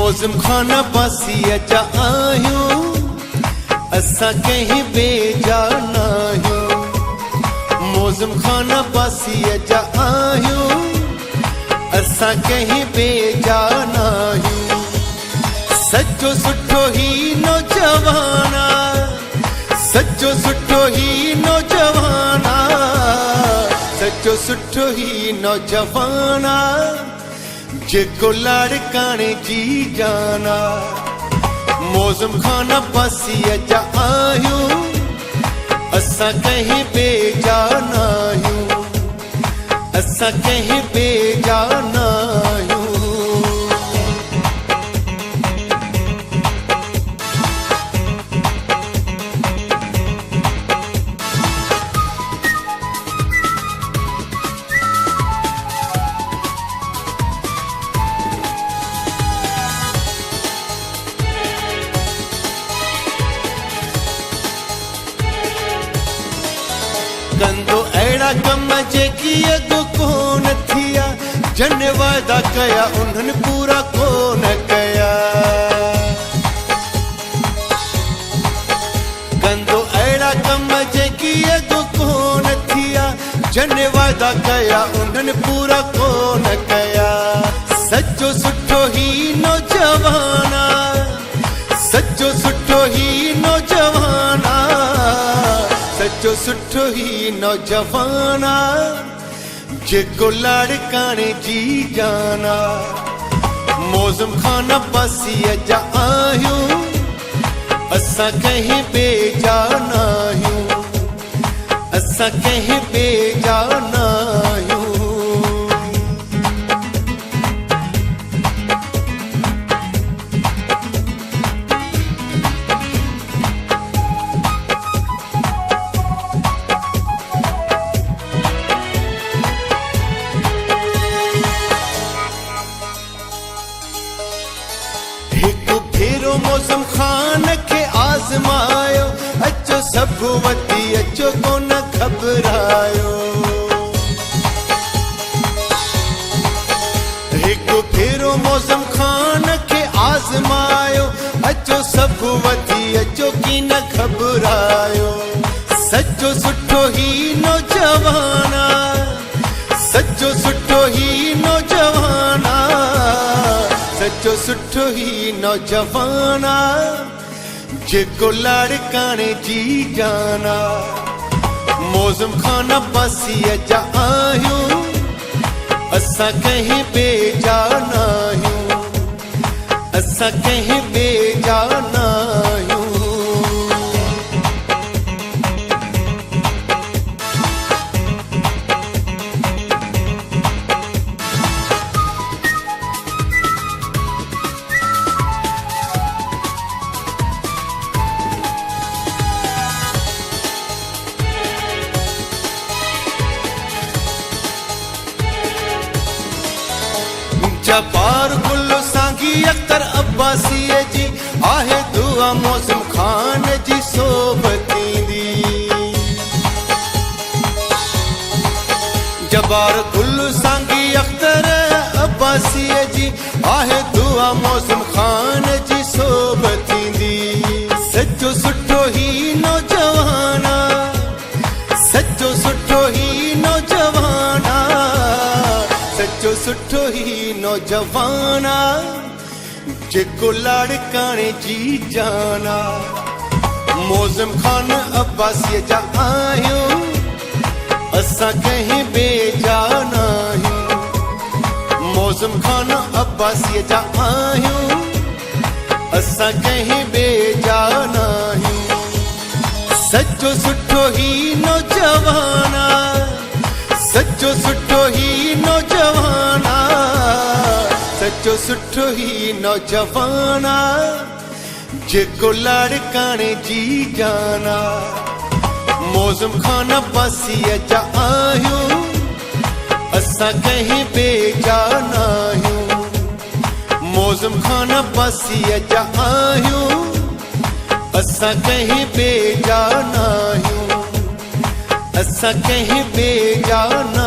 मौज़म खाना पासी अचा आहियूं, असां कहीं बेजा न आहियूं। मौज़म खाना पासी अचा आहियूं, असां कहीं बेजा न आहियूं। सचो सुठो ही नौजवाना, सचो सुठो ही नौजवाना, सचो सुठो ही नौजवाना, जेको लाड़काने जी जाना। मौज़म खाना पासी अचा आहियूं, असां कहीं बेजा न आहियूं, असां कहीं बेजा न आहियूं। कंदो अहिड़ा कम जेकी अॻु कोन थिया, जन वाइदा कया उन्हनि पूरा कोन कया। कंदो अहिड़ा कम जेकी अॻु कोन थिया, जन वाइदा कया उन्हनि पूरा कोन कया। सचो सुठो ही नौजवाना, सचो सुठो ही नौजवाना, सचो सुठो ही नौजवाना, जेको लाड़काने जी जाना। मौज़म खाना पासी अचा आहियूं, असां कहीं बेजा न आहियूं, असां कहीं बेजा न आहियूं। मौज़म खान के आज़मायो, अचो सब वती अचो कोन घबरायो। हिकु भेरो मौज़म खान के आज़मायो, अचो सब वती अचो की न घबरायो। सचो सुठो ही नौजवाना, सचो सुठो ही नौजवाना, सचो सुठो ही नौजवाना, जेको लाड़काने जी जाना। मौज़म खाना पासी अचा आहियूं, असां कहीं बेजा न आहियूं, असां कहीं बेजा न आहियूं। जबार गुल सांगी अख्तर अब्बासी जी आहे दुआ मौज़म खान जी सोबती दी। जबार गुल सांगी अख्तर अब्बासी जी आहे दुआ मौज़म खान जी सोबती दी। सचो सुठो ही नौजवाना, सचो सुठो ही नौजवाना, सचो सुठो ही नौजवाना, जेको लाड़काने जी जाना। मौज़म खान अब्बासी जा आहियूं, असां कहीं बेजा न आहियूं। मौज़म खान अब्बासी जा आहियूं, असां कहीं बेजा न आहियूं। सचो सुठो ही नौजवाना, सचो सुठो ही नौजवाना, सचो सुठो ही नौजवाना, जेको लाड़काने जी जाना। मौज़म खाना पासी अचा आहियूं, असां कहीं बेजा न आहियूं। मौज़म खाना पासी अचा आहियूं, असां कहीं बेजा न आहियूं, असां कहीं बेजा न